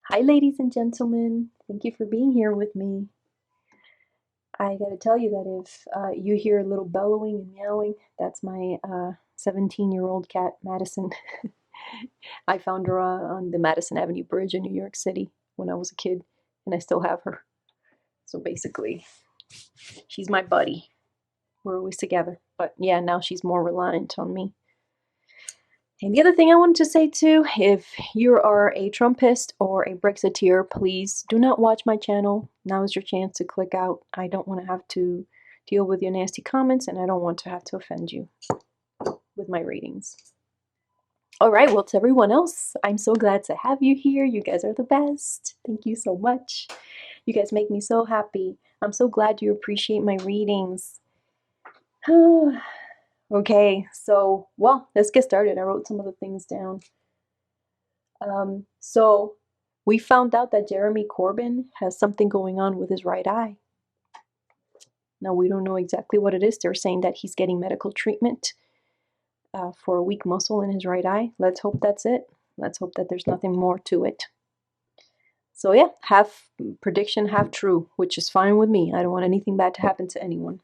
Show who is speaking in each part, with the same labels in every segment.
Speaker 1: Hi, ladies and gentlemen. Thank you for being here with me. I gotta tell you that if you hear a little bellowing and meowing, that's my 17-year-old cat, Madison. I found her on the Madison Avenue Bridge in New York City when I was a kid, and I still have her. So basically, she's my buddy. We're always together. But yeah, now she's more reliant on me. And the other thing I wanted to say too, if you are a Trumpist or a Brexiteer, please do not watch my channel. Now is your chance to click out. I don't want to have to deal with your nasty comments, and I don't want to have to offend you with my ratings. All right, well, to everyone else, I'm so glad to have you here. You guys are the best. Thank you so much. You guys make me so happy. I'm so glad you appreciate my readings. Okay, so, well, let's get started. I wrote some of the things down. So we found out that Jeremy Corbyn has something going on with his right eye. Now, we don't know exactly what it is. They're saying that he's getting medical treatment for a weak muscle in his right eye. Let's hope that's it. Let's hope that there's nothing more to it. So yeah, half prediction, half true, which is fine with me. I don't want anything bad to happen to anyone.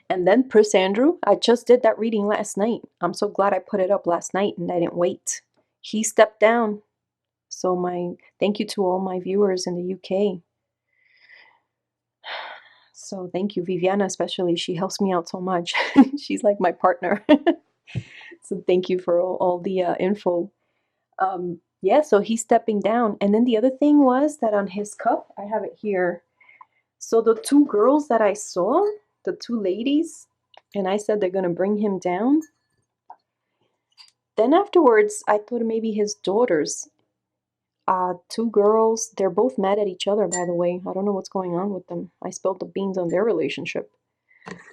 Speaker 1: And then Prince Andrew, I just did that reading last night. I'm so glad I put it up last night and I didn't wait. He stepped down. So my thank you to all my viewers in the UK. So thank you, Viviana, especially. She helps me out so much. She's like my partner. So thank you for all the info. Yeah, so he's stepping down. And then the other thing was that on his cup, I have it here. So the two girls that I saw, the two ladies, and I said they're going to bring him down. Then afterwards, I thought maybe his daughters. Two girls, they're both mad at each other, by the way. I don't know what's going on with them. I spilled the beans on their relationship.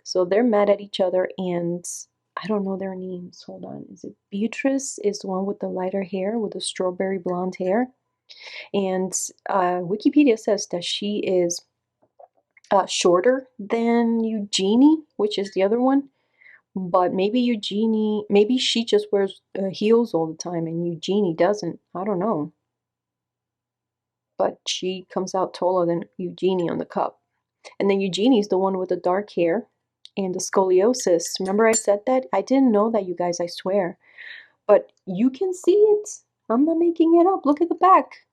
Speaker 1: So they're mad at each other, and I don't know their names. Hold on. Is it Beatrice is the one with the lighter hair, with the strawberry blonde hair? And Wikipedia says that she is shorter than Eugenie, which is the other one. But maybe Eugenie, maybe she just wears heels all the time and Eugenie doesn't. I don't know. But she comes out taller than Eugenie on the cup. And then Eugenie's the one with the dark hair and the scoliosis. Remember I said that? I didn't know that, you guys, I swear. But you can see it. I'm not making it up. Look at the back.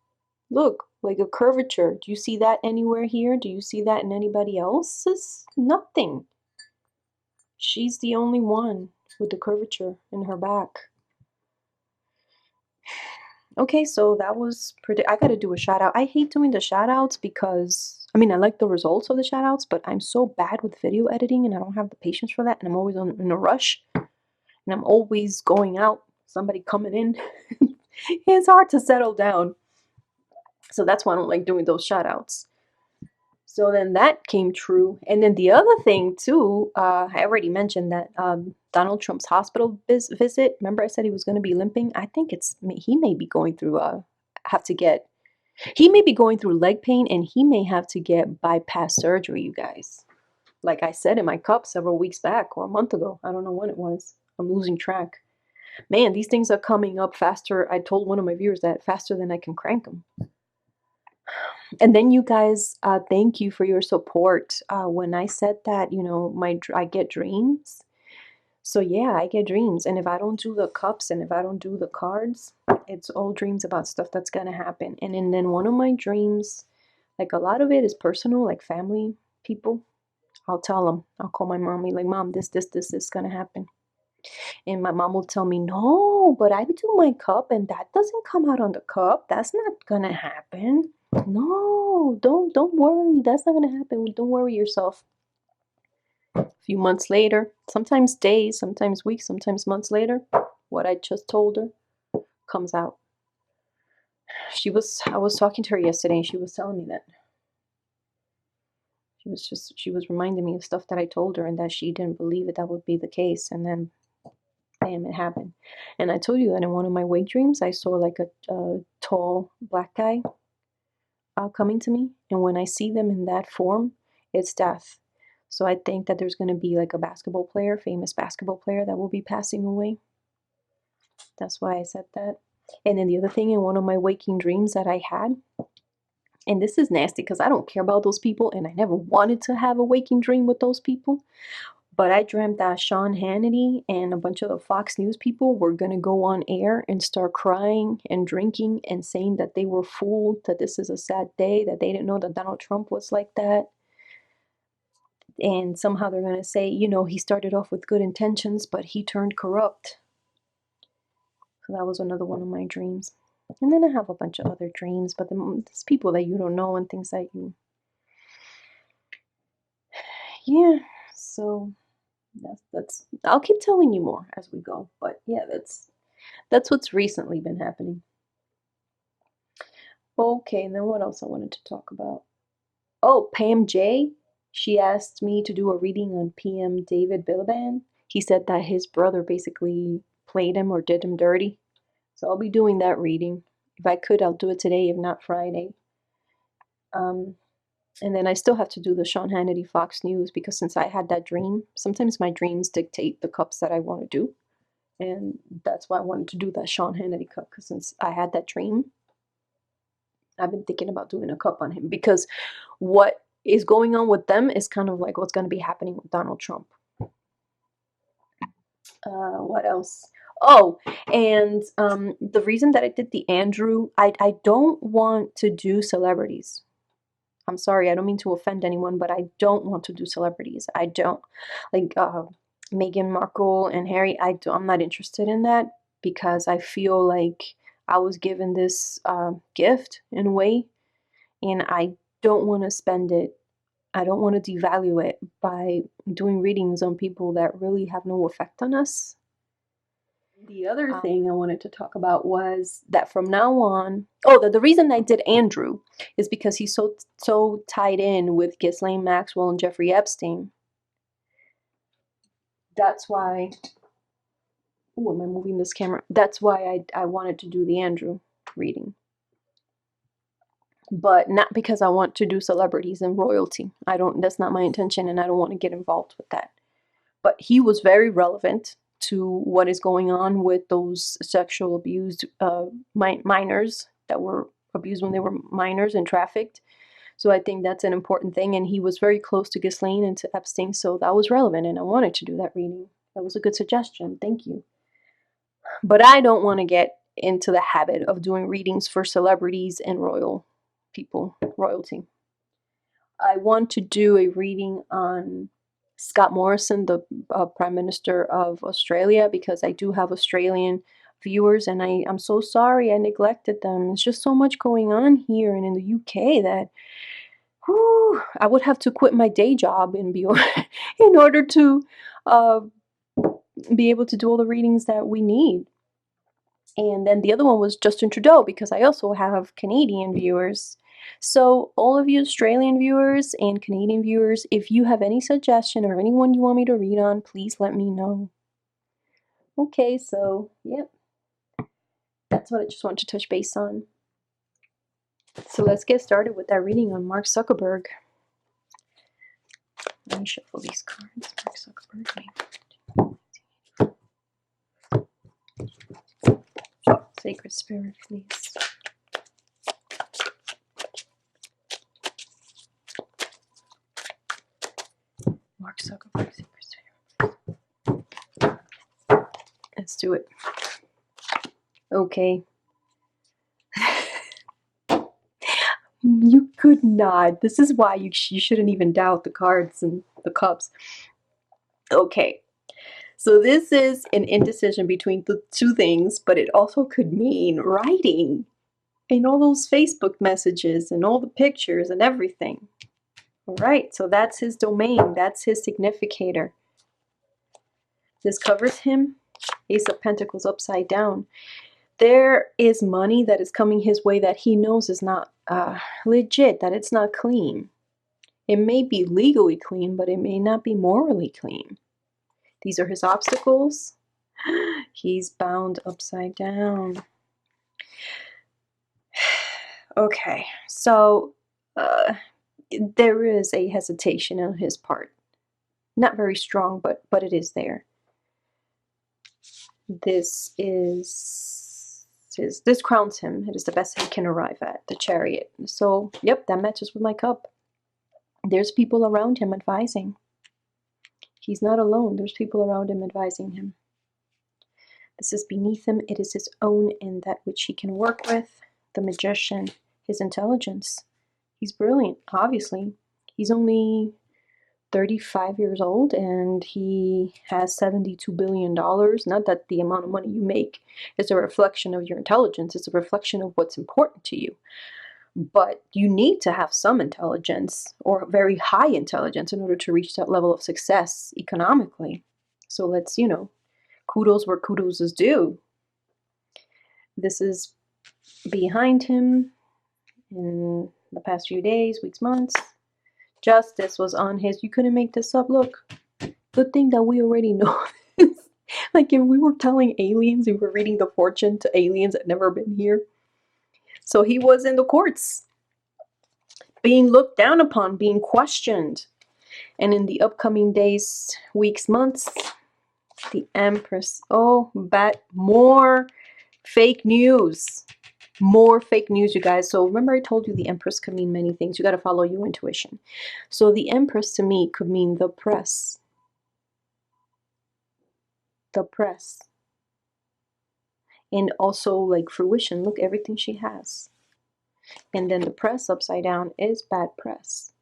Speaker 1: Look, like a curvature. Do you see that anywhere here? Do you see that in anybody else's? Nothing. She's the only one with the curvature in her back. Okay, so that was pretty. I gotta do a shout out. I hate doing the shout outs because I mean I like the results of the shout outs, but I'm so bad with video editing and I don't have the patience for that, and I'm always in a rush, and I'm always going out, somebody coming in. It's hard to settle down. So that's why I don't like doing those shout outs. So then that came true. And then the other thing too, I already mentioned that Donald Trump's hospital visit. Remember I said he was going to be limping? I think he may be going through he may be going through leg pain, and he may have to get bypass surgery, you guys. Like I said in my cup several weeks back or a month ago. I don't know when it was. I'm losing track. Man, these things are coming up faster. I told one of my viewers that faster than I can crank them. And then you guys, thank you for your support. When I said that, you know, I get dreams. So yeah, I get dreams, and if I don't do the cups and if I don't do the cards, it's all dreams about stuff that's gonna happen. And then one of my dreams, like a lot of it is personal, like family people. I'll tell them. I'll call my mom, be like, Mom, this is gonna happen. And my mom will tell me, no, but I do my cup and that doesn't come out on the cup. That's not gonna happen. No, don't worry. That's not gonna happen. Don't worry yourself. A few months later, sometimes days, sometimes weeks, sometimes months later, what I just told her comes out. I was talking to her yesterday and she was telling me that. She was reminding me of stuff that I told her and that she didn't believe that would be the case. And then bam, it happened. And I told you that in one of my wake dreams, I saw like a tall black guy coming to me. And when I see them in that form, it's death. So I think that there's going to be like a basketball player, famous basketball player that will be passing away. That's why I said that. And then the other thing, in one of my waking dreams that I had, and this is nasty because I don't care about those people and I never wanted to have a waking dream with those people. But I dreamt that Sean Hannity and a bunch of the Fox News people were going to go on air and start crying and drinking and saying that they were fooled, that this is a sad day, that they didn't know that Donald Trump was like that. And somehow they're going to say, you know, he started off with good intentions, but he turned corrupt. So that was another one of my dreams. And then I have a bunch of other dreams, but there's people that you don't know and things that you... Yeah, so that's I'll keep telling you more as we go. But yeah, that's what's recently been happening. Okay, and then what else I wanted to talk about? Oh, Pam J. She asked me to do a reading on PM David Biliban. He said that his brother basically played him or did him dirty. So I'll be doing that reading. If I could, I'll do it today, if not Friday. And then I still have to do the Sean Hannity Fox News because since I had that dream, sometimes my dreams dictate the cups that I want to do. And that's why I wanted to do that Sean Hannity cup, because since I had that dream, I've been thinking about doing a cup on him because what is going on with them is kind of like what's going to be happening with Donald Trump. What else? Oh, and the reason that I did the Andrew, I don't want to do celebrities. I'm sorry, I don't mean to offend anyone, but I don't want to do celebrities. I don't. Like Meghan Markle and Harry, I'm not interested in that because I feel like I was given this gift in a way, and I don't want to spend it. I don't want to devalue it by doing readings on people that really have no effect on us. The other thing I wanted to talk about was that from now on, the reason I did Andrew is because he's so tied in with Ghislaine Maxwell and Jeffrey Epstein. That's why. Oh, am I moving this camera? That's why I wanted to do the Andrew reading. But not because I want to do celebrities and royalty. That's not my intention, and I don't want to get involved with that. But he was very relevant to what is going on with those sexual abused minors that were abused when they were minors and trafficked. So I think that's an important thing. And he was very close to Ghislaine and to Epstein, so that was relevant, and I wanted to do that reading. That was a good suggestion. Thank you. But I don't want to get into the habit of doing readings for celebrities and royalty. I want to do a reading on Scott Morrison, the Prime Minister of Australia, because I do have Australian viewers, and I'm so sorry I neglected them. There's just so much going on here and in the UK that I would have to quit my day job and be in order to be able to do all the readings that we need. And then the other one was Justin Trudeau, because I also have Canadian viewers. So all of you Australian viewers and Canadian viewers, if you have any suggestion or anyone you want me to read on, please let me know. Okay, so, yep. That's what I just wanted to touch base on. So let's get started with that reading on Mark Zuckerberg. Let me shuffle these cards. Mark Zuckerberg. Sacred Spirit, please. Mark Zuckerberg, Sacred Spirit. Let's do it. Okay. You could not. This is why you shouldn't even doubt the cards and the cups. Okay. So this is an indecision between the two things, but it also could mean writing and all those Facebook messages and all the pictures and everything. All right, so that's his domain. That's his significator. This covers him. Ace of Pentacles upside down. There is money that is coming his way that he knows is not legit, that it's not clean. It may be legally clean, but it may not be morally clean. These are his obstacles. He's bound upside down. Okay, so there is a hesitation on his part. Not very strong, but it is there. This is This crowns him. It is the best he can arrive at, the Chariot. So, yep, that matches with my cup. There's people around him advising. He's not alone. There's people around him advising him. This is beneath him. It is his own and that which he can work with. The Magician, his intelligence. He's brilliant, obviously. He's only 35 years old and he has $72 billion. Not that the amount of money you make is a reflection of your intelligence, it's a reflection of what's important to you. But you need to have some intelligence or very high intelligence in order to reach that level of success economically. So let's, kudos where kudos is due. This is behind him in the past few days, weeks, months. Justice was on his. You couldn't make this up. Look, good thing that we already know this. Like if we were telling aliens, we were reading the fortune to aliens that never been here. So he was in the courts, being looked down upon, being questioned. And in the upcoming days, weeks, months, the Empress. Oh, more fake news. More fake news, you guys. So remember I told you the Empress could mean many things. You got to follow your intuition. So the Empress to me could mean the press. The press. And also like fruition. Look, everything she has. And then the press upside down is bad press.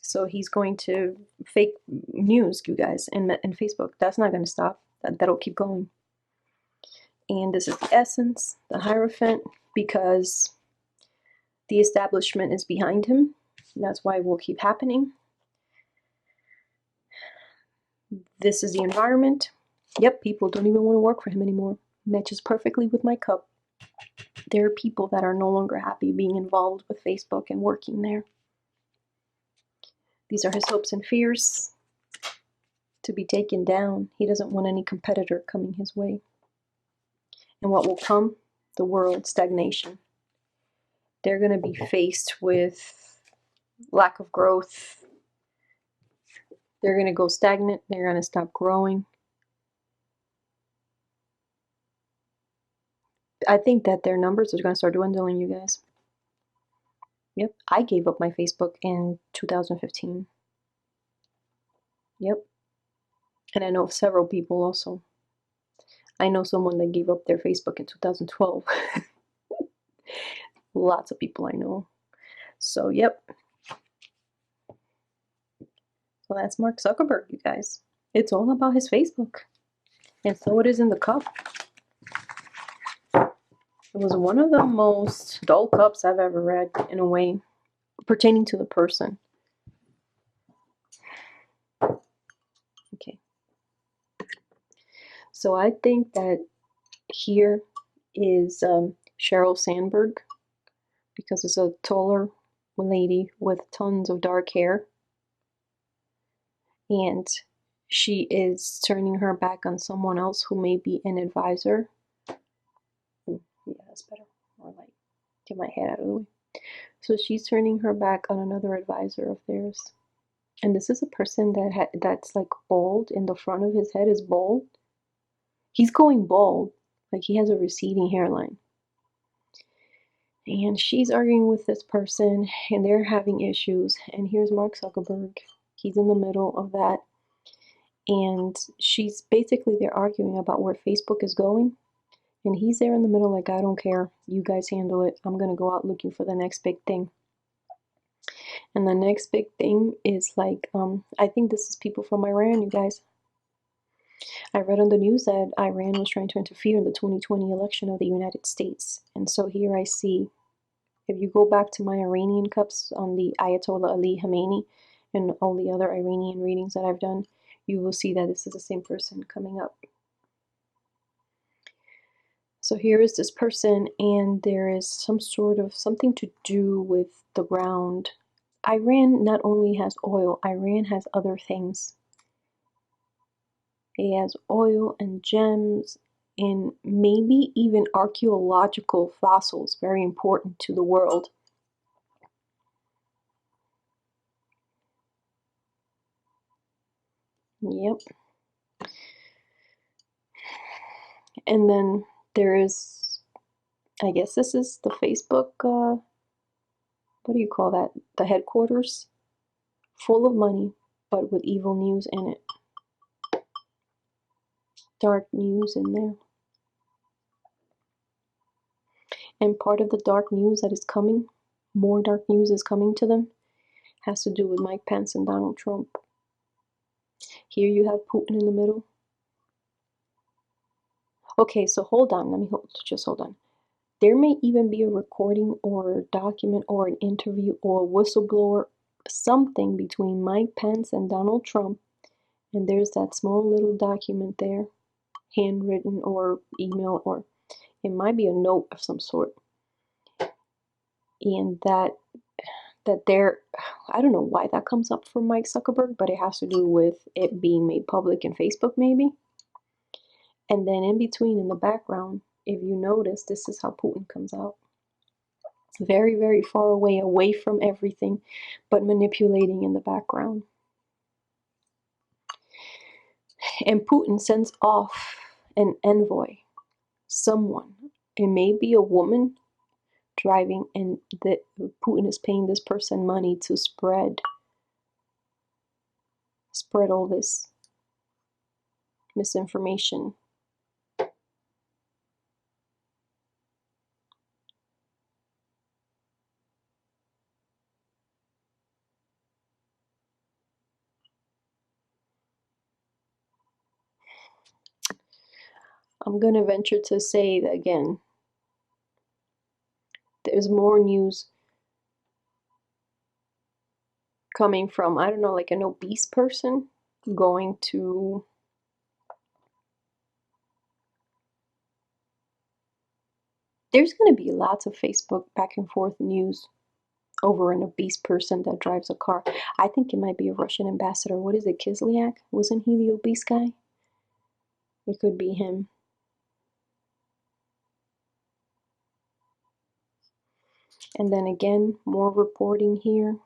Speaker 1: So he's going to fake news, you guys, in Facebook. That's not going to stop. That'll keep going. And this is the Essence, the Hierophant, because the establishment is behind him. That's why it will keep happening. This is the Environment. Yep, people don't even want to work for him anymore. Matches perfectly with my cup. There are people that are no longer happy being involved with Facebook and working there. These are his hopes and fears to be taken down. He doesn't want any competitor coming his way. And what will come? The world stagnation. They're going to be faced with lack of growth. They're going to go stagnant. They're going to stop growing. I think that their numbers are going to start dwindling, you guys. Yep, I gave up my Facebook in 2015. Yep. And I know several people also. I know someone that gave up their Facebook in 2012. Lots of people I know. So, yep. So that's Mark Zuckerberg, you guys. It's all about his Facebook. And so it is in the cup. It was one of the most dull cups I've ever read, in a way, pertaining to the person. Okay. So I think that here is Sheryl Sandberg, because it's a taller lady with tons of dark hair. And she is turning her back on someone else who may be an advisor. Yeah, that's better. Or like, get my head out of the way. So she's turning her back on another advisor of theirs. And this is a person that's like bald. In the front of his head is bald. He's going bald. Like he has a receding hairline. And she's arguing with this person and they're having issues. And here's Mark Zuckerberg. He's in the middle of that. And she's basically, they're arguing about where Facebook is going. And he's there in the middle like, I don't care. You guys handle it. I'm going to go out looking for the next big thing. And the next big thing is like, I think this is people from Iran, you guys. I read on the news that Iran was trying to interfere in the 2020 election of the United States. And so here I see, if you go back to my Iranian cups on the Ayatollah Ali Khamenei and all the other Iranian readings that I've done, you will see that this is the same person coming up. So here is this person, and there is some sort of something to do with the ground. Iran not only has oil, Iran has other things. It has oil and gems and maybe even archaeological fossils, very important to the world. Yep. And then there is, I guess this is the Facebook, what do you call that? The headquarters, full of money, but with evil news in it. Dark news in there. And part of the dark news that is coming, more dark news is coming to them, has to do with Mike Pence and Donald Trump. Here you have Putin in the middle. Okay, so hold on. Let me just hold on. There may even be a recording or a document or an interview or a whistleblower, something between Mike Pence and Donald Trump. And there's that small little document there, handwritten or email, or it might be a note of some sort. And that there, I don't know why that comes up for Mike Zuckerberg, but it has to do with it being made public in Facebook maybe. And then in between, in the background, if you notice, this is how Putin comes out. Very, very far away from everything, but manipulating in the background. And Putin sends off an envoy, someone. It may be a woman driving, and that Putin is paying this person money to spread all this misinformation. I'm going to venture to say that again, there's more news coming from, I don't know, like an obese person going to there's going to be lots of Facebook back and forth news over an obese person that drives a car. I think it might be a Russian ambassador. What is it, Kislyak? Wasn't he the obese guy? It could be him. And then again, more reporting here.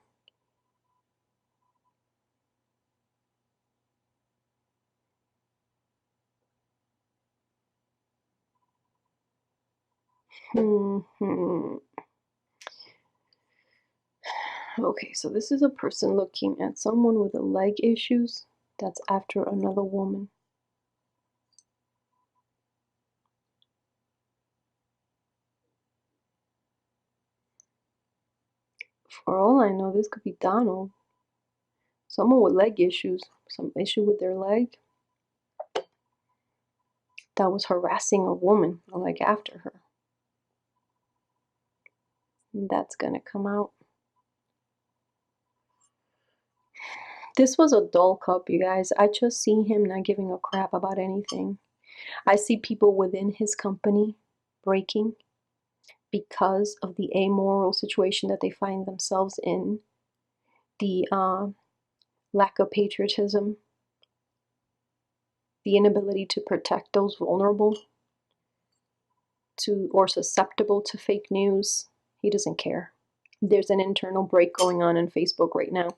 Speaker 1: Okay, so this is a person looking at someone with a leg issues that's after another woman. For all I know, this could be Donald. Someone with leg issues, some issue with their leg, that was harassing a woman, like after her. And that's gonna come out. This was a dull cup, you guys. I just see him not giving a crap about anything. I see people within his company breaking because of the amoral situation that they find themselves in, the lack of patriotism, the inability to protect those vulnerable to or susceptible to fake news. He doesn't care. There's an internal break going on in Facebook right now,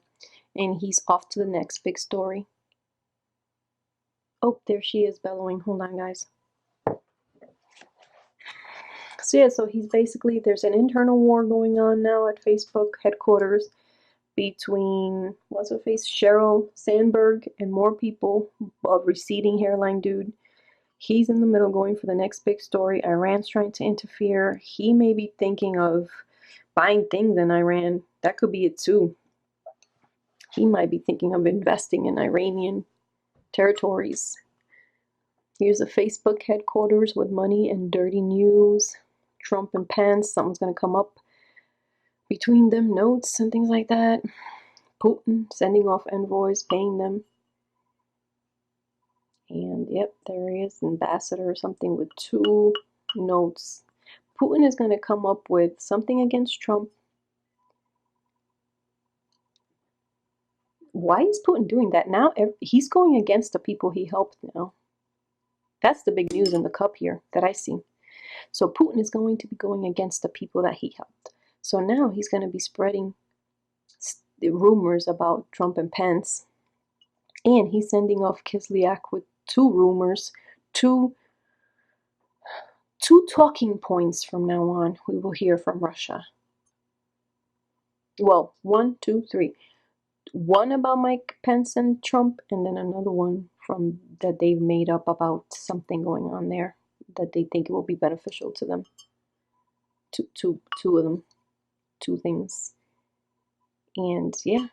Speaker 1: and he's off to the next big story. Oh, there she is bellowing. Hold on, guys. So yeah, so he's basically, there's an internal war going on now at Facebook headquarters between, what's her face, Sheryl Sandberg and more people, a receding hairline dude. He's in the middle going for the next big story. Iran's trying to interfere. He may be thinking of buying things in Iran. That could be it too. He might be thinking of investing in Iranian territories. Here's a Facebook headquarters with money and dirty news. Trump and Pence, something's going to come up between them, notes and things like that. Putin sending off envoys, paying them. And yep, there he is, ambassador or something with 2 notes. Putin is going to come up with something against Trump. Why is Putin doing that now? He's going against the people he helped now. That's the big news in the cup here that I see. So Putin is going to be going against the people that he helped. So now he's going to be spreading rumors about Trump and Pence. And he's sending off Kislyak with 2 rumors, 2 2 talking points from now on we will hear from Russia. Well, 1, 2, 3. One about Mike Pence and Trump, and then another one from that they've made up about something going on there that they think it will be beneficial to them. Two of them, 2 things. And yeah,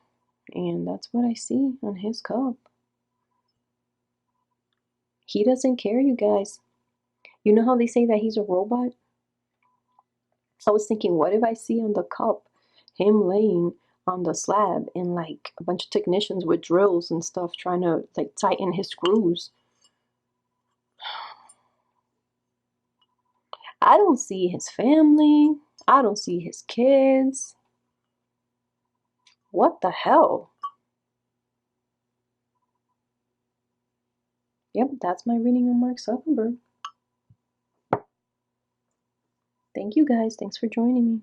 Speaker 1: and that's what I see on his cup. He doesn't care, you guys. You know how they say that he's a robot? I was thinking, what if I see on the cup him laying on the slab and like a bunch of technicians with drills and stuff trying to like tighten his screws? I don't see his family. I don't see his kids. What the hell? Yep, that's my reading on Mark Zuckerberg. Thank you guys. Thanks for joining me.